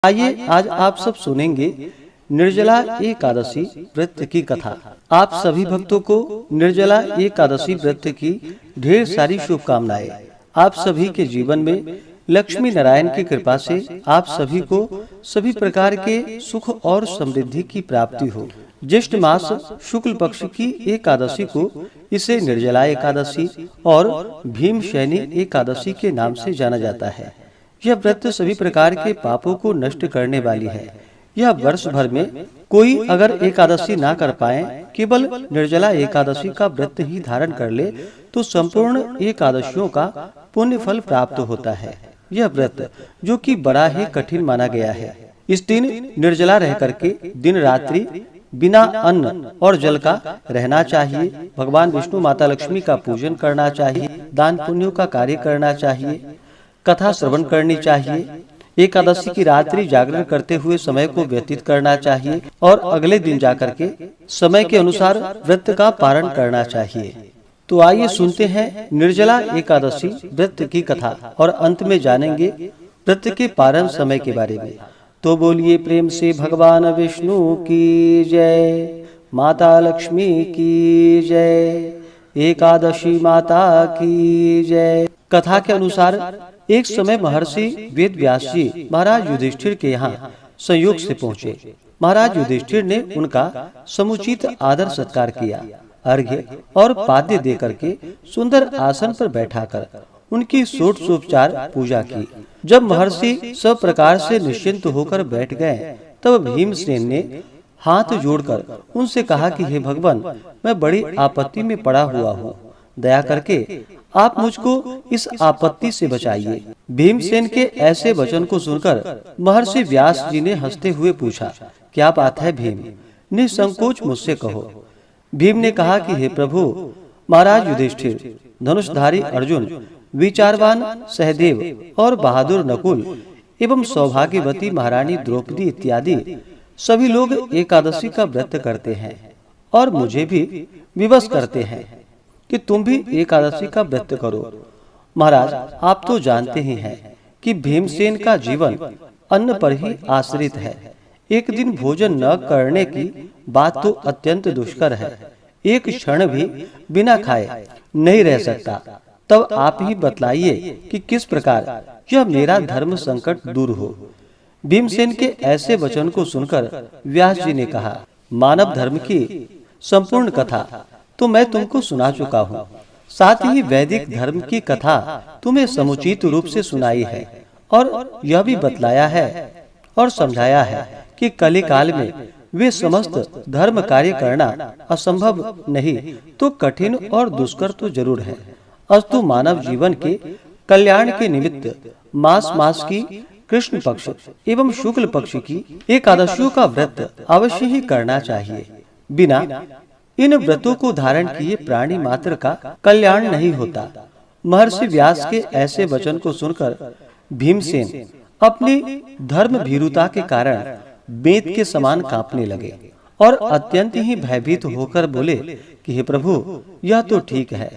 आइए आज आप सब सुनेंगे निर्जला एकादशी व्रत की कथा। आप सभी भक्तों को निर्जला एकादशी व्रत की ढेर सारी शुभकामनाएं। आप सभी के जीवन में लक्ष्मी नारायण की कृपा से आप सभी को सभी प्रकार के सुख और समृद्धि की प्राप्ति हो। ज्येष्ठ मास शुक्ल पक्ष की एकादशी को इसे निर्जला एकादशी और भीमशैनी एकादशी के नाम से जाना जाता है। यह व्रत सभी प्रकार के पापों को नष्ट करने वाली है। यह वर्ष भर में कोई अगर एकादशी ना कर पाए, केवल निर्जला एकादशी का व्रत ही धारण कर ले तो संपूर्ण एकादशियों का पुण्य फल प्राप्त होता है। यह व्रत जो कि बड़ा ही कठिन माना गया है। इस दिन निर्जला रह करके दिन रात्रि बिना अन्न और जल का रहना चाहिए। भगवान विष्णु माता लक्ष्मी का पूजन करना चाहिए। दान पुण्यों का कार्य करना चाहिए। कथा श्रवण करनी चाहिए। एकादशी की रात्रि जागरण करते हुए समय को व्यतीत करना चाहिए और अगले दिन जाकर के समय के अनुसार व्रत का पारण करना चाहिए। तो आइए सुनते हैं निर्जला एकादशी व्रत की कथा और अंत में जानेंगे व्रत के पारण समय के बारे में। तो बोलिए प्रेम से भगवान विष्णु की जय, माता लक्ष्मी की जय, एकादशी माता की जय। कथा के अनुसार एक समय महर्षि वेद व्यास जी महाराज युधिष्ठिर के यहाँ संयोग से पहुँचे। महाराज युधिष्ठिर ने उनका समुचित आदर सत्कार किया। अर्घ्य और पाद्य दे करके सुंदर आसन पर बैठाकर उनकी षोडशोपचार पूजा की। जब महर्षि सब प्रकार से निश्चिंत होकर बैठ गए, तब भीमसेन ने हाथ जोड़कर उनसे कहा कि हे भगवान, मैं बड़ी आपत्ति में पड़ा हुआ हूँ। दया करके आप मुझको इस आपत्ति से बचाइए। भीमसेन के ऐसे वचन को सुनकर महर्षि व्यास जी ने हंसते हुए पूछा, क्या बात है भीम, निसंकोच मुझसे कहो। भीम ने कहा कि हे प्रभु, महाराज युधिष्ठिर, धनुषधारी अर्जुन, विचारवान सहदेव और बहादुर नकुल एवं सौभाग्यवती महारानी द्रौपदी इत्यादि सभी लोग एकादशी का व्रत करते हैं और मुझे भी विवश करते हैं कि तुम भी एकादशी का व्रत करो। महाराज, आप तो जानते ही हैं कि भीमसेन का जीवन अन्न पर ही आश्रित है। एक दिन भोजन न करने की बात तो अत्यंत दुष्कर है। एक क्षण भी बिना खाए नहीं रह सकता। तब आप ही बतलाइए कि किस प्रकार यह मेरा धर्म संकट दूर हो। भीमसेन के ऐसे वचन को सुनकर व्यास जी ने कहा, मानव धर्म की संपूर्ण कथा तो मैं तुमको सुना चुका हूँ। साथ ही वैदिक धर्म की कथा तुम्हें समुचित रूप से सुनाई है और यह भी बतलाया है और समझाया है कि कली काल में वे समस्त धर्म कार्य करना असंभव नहीं तो कठिन और दुष्कर तो जरूर है। अस्तु मानव जीवन के कल्याण के निमित्त मास मास की कृष्ण पक्ष एवं शुक्ल पक्ष की एकादशियों का व्रत अवश्य ही करना चाहिए। बिना इन व्रतों को धारण किए प्राणी मात्र का कल्याण नहीं होता। महर्षि व्यास के ऐसे वचन को सुनकर भीमसेन अपनी धर्म भीरुता के कारण बेत के समान कांपने लगे और अत्यंत ही भयभीत होकर बोले कि हे प्रभु, यह तो ठीक है,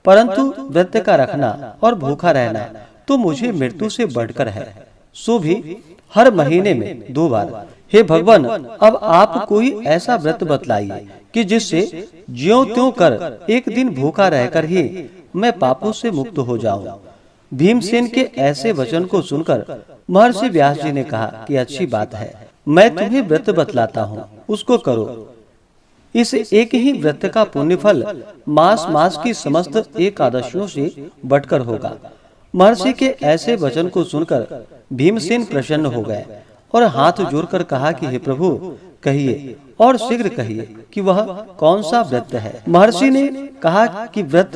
परंतु व्रत का रखना और भूखा रहना तो मुझे मृत्यु से बढ़कर है, सो भी हर महीने में 2 बार। हे भगवान, अब आप कोई ऐसा व्रत बतलाइए कि जिससे ज्यों त्यों कर एक दिन भूखा रहकर ही मैं पापों से मुक्त हो जाऊं। भीमसेन के ऐसे वचन को सुनकर महर्षि व्यास जी ने कहा कि अच्छी बात है, मैं तुम्हें व्रत बतलाता हूँ, उसको करो। इस एक ही व्रत का पुण्य फल मास मास की समस्त एकादशियों से बढ़कर होगा। महर्षि के ऐसे वचन को सुनकर भीमसेन प्रसन्न हो गए और हाथ जोड़कर कहा कि हे प्रभु, कहिए और शीघ्र कहिए कि वह कौन सा व्रत है। महर्षि ने कहा कि व्रत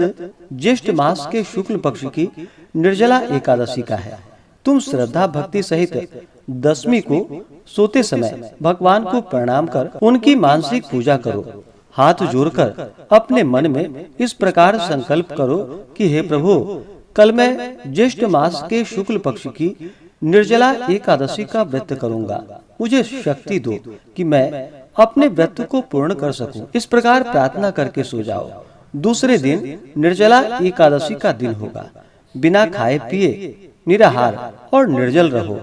ज्येष्ठ मास के शुक्ल पक्ष की निर्जला एकादशी का है। तुम श्रद्धा भक्ति सहित 10वीं को सोते समय भगवान को प्रणाम कर उनकी मानसिक पूजा करो। हाथ जोड़कर अपने मन में इस प्रकार संकल्प करो कि हे प्रभु, कल मैं ज्येष्ठ मास के शुक्ल पक्ष की निर्जला एकादशी का व्रत करूंगा। मुझे शक्ति दो कि मैं अपने व्रत को पूर्ण कर सकूं। इस प्रकार प्रार्थना करके सो जाओ। दूसरे दिन निर्जला एकादशी का दिन होगा। बिना खाए पिए निराहार और निर्जल रहो।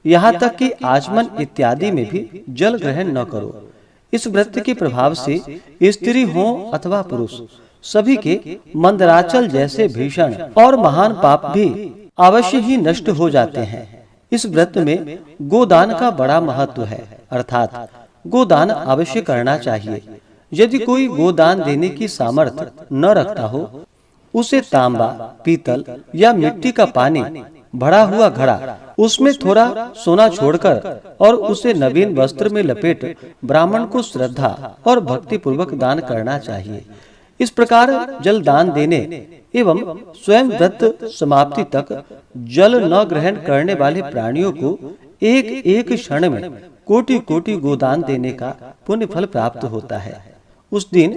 यहाँ तक कि आचमन इत्यादि में भी जल ग्रहण न करो। इस व्रत के प्रभाव से स्त्री हो अथवा पुरुष सभी के मंदराचल जैसे भीषण और महान पाप भी अवश्य ही नष्ट हो जाते हैं। इस व्रत में गोदान का बड़ा महत्व है, अर्थात गोदान अवश्य करना चाहिए। यदि कोई गोदान देने की सामर्थ्य न रखता हो, उसे तांबा, पीतल या मिट्टी का पानी भरा हुआ घड़ा, उसमें थोड़ा सोना छोड़कर और उसे नवीन वस्त्र में लपेट ब्राह्मण को श्रद्धा और भक्ति पूर्वक दान करना चाहिए। इस प्रकार जल दान देने एवं स्वयं व्रत समाप्ति तक जल न ग्रहण करने वाले प्राणियों को एक एक क्षण में कोटि कोटि गोदान देने का पुण्य फल प्राप्त होता है। उस दिन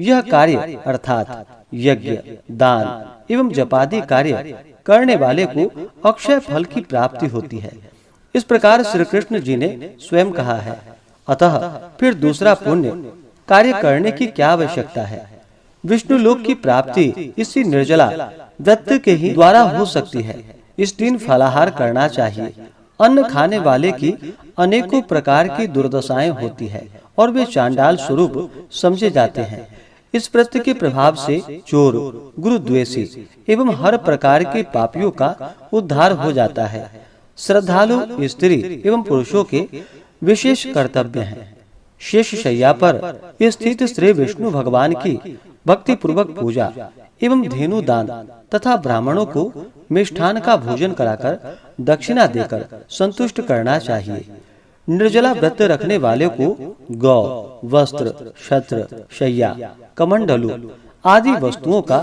यह कार्य अर्थात यज्ञ, दान एवं जपादि कार्य करने वाले को अक्षय फल की प्राप्ति होती है। इस प्रकार श्री कृष्ण जी ने स्वयं कहा है। अतः फिर दूसरा पुण्य कार्य करने की क्या आवश्यकता है? विष्णु लोक की प्राप्ति इसी निर्जला व्रत के ही द्वारा हो सकती है। इस दिन फलाहार करना चाहिए। अन्न खाने वाले की अनेकों प्रकार की दुर्दशाएं होती है और वे चांडाल स्वरूप समझे जाते हैं। इस व्रत के प्रभाव से चोर, गुरुद्वेषी एवं हर प्रकार के पापियों का उद्धार हो जाता है। श्रद्धालु स्त्री एवं पुरुषों के विशेष कर्तव्य हैं। शेष शैया पर स्थित श्री विष्णु भगवान की भक्ति पूर्वक पूजा एवं धेनु दान तथा ब्राह्मणों को मिष्ठान का भोजन कराकर दक्षिणा देकर संतुष्ट करना चाहिए। निर्जला व्रत रखने वाले को गौ, वस्त्र, छत्र, शैया, कमंडलू आदि वस्तुओं का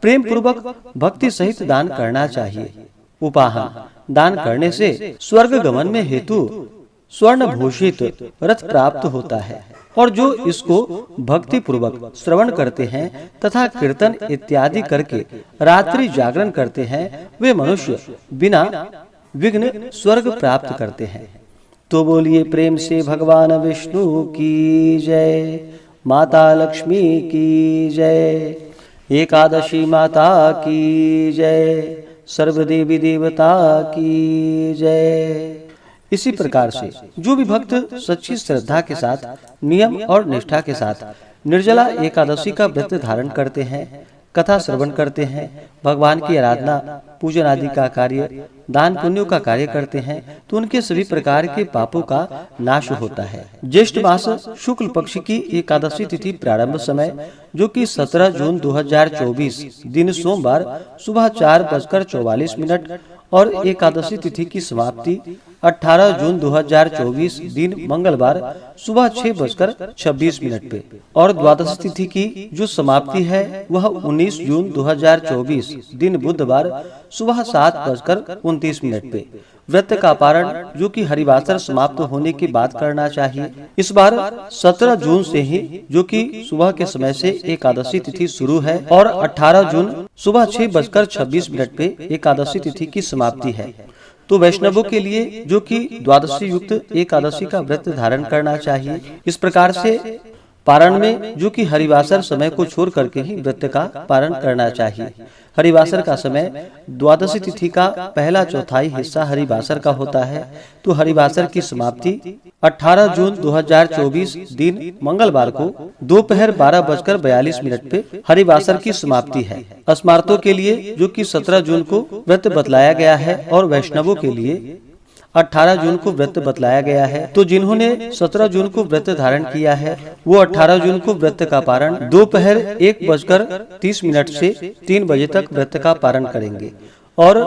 प्रेम पूर्वक भक्ति सहित दान करना चाहिए। उपाहन दान करने से स्वर्ग गमन में हेतु स्वर्ण भूषित रथ प्राप्त होता है और जो इसको भक्ति पूर्वक श्रवण करते हैं तथा कीर्तन इत्यादि करके रात्रि जागरण करते हैं, वे मनुष्य बिना विघ्न स्वर्ग प्राप्त करते हैं। तो बोलिए प्रेम से भगवान विष्णु की जय, माता लक्ष्मी की जय, एकादशी माता की जय, सर्वदेवी देवता की जय। इसी प्रकार से जो भी भक्त सच्ची श्रद्धा के साथ, नियम और निष्ठा के साथ निर्जला एकादशी का व्रत धारण करते हैं, कथा श्रवण करते हैं, भगवान की आराधना, पूजन आदि का कार्य, दान पुण्यों का कार्य करते हैं, तो उनके सभी प्रकार के पापों का नाश होता है। ज्येष्ठ मास शुक्ल पक्ष की एकादशी तिथि प्रारंभ समय जो कि 17 जून 2024 दिन सोमवार सुबह 4:44 और एकादशी तिथि की समाप्ति 18 जून 2024 दिन मंगलवार सुबह 6:26 पे और द्वादशी तिथि की जो समाप्ति है वह 19 जून 2024 दिन बुधवार सुबह 7:29 पे। व्रत का पारण जो कि हरिवासर समाप्त होने के बाद करना चाहिए। इस बार 17 जून से ही जो कि सुबह के समय से एकादशी तिथि शुरू है और 18 जून सुबह 6:26 पे एकादशी तिथि की समाप्ति है। तो वैष्णवों के लिए जो कि द्वादशी युक्त एकादशी का व्रत धारण करना चाहिए। इस प्रकार से पारण में जो कि हरिवासर समय को छोड़ करके ही व्रत का पारण करना चाहिए। हरिवासर का समय द्वादशी तिथि का पहला चौथाई हिस्सा हरिवासर का होता है। तो हरिवासर की समाप्ति 18 जून 2024 दिन मंगलवार को दोपहर 12:42 पे हरिवासर की समाप्ति है। स्मार्तों के लिए जो कि 17 जून को व्रत बतलाया गया है और वैष्णवों के लिए 18 जून को व्रत बतलाया गया है। तो जिन्होंने 17 जून को व्रत धारण किया है वो 18 जून को व्रत का पारण दोपहर 1:30 से 3 बजे तक व्रत का पारण करेंगे और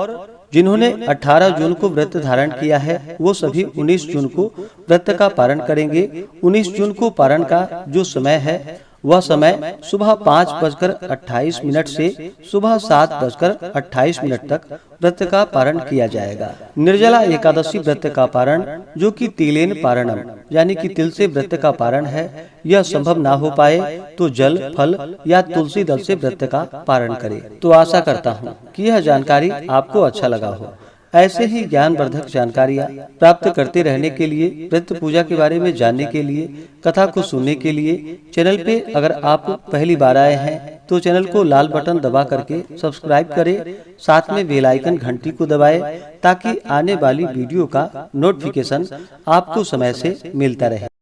जिन्होंने 18 जून को व्रत धारण किया है वो सभी 19 जून को व्रत का पारण करेंगे। 19 जून को पारण का जो समय है वह समय सुबह 5:28 से सुबह 7:28 तक व्रत का पारण किया जाएगा। निर्जला एकादशी व्रत का पारण जो कि तिलेन पारणम यानी कि तिल से व्रत का पारण है, यह संभव ना हो पाए तो जल, फल या तुलसी दल से व्रत का पारण करे। तो आशा करता हूँ कि यह जानकारी आपको अच्छा लगा हो। ऐसे ही ज्ञानवर्धक जानकारियाँ प्राप्त करते रहने के लिए, व्रत पूजा के बारे में जानने के लिए, कथा को सुनने के लिए चैनल पे अगर आप पहली बार आए हैं तो चैनल को लाल बटन दबा करके सब्सक्राइब करें, साथ में बेल आइकन घंटी को दबाएं ताकि आने वाली वीडियो का नोटिफिकेशन आपको समय से मिलता रहे।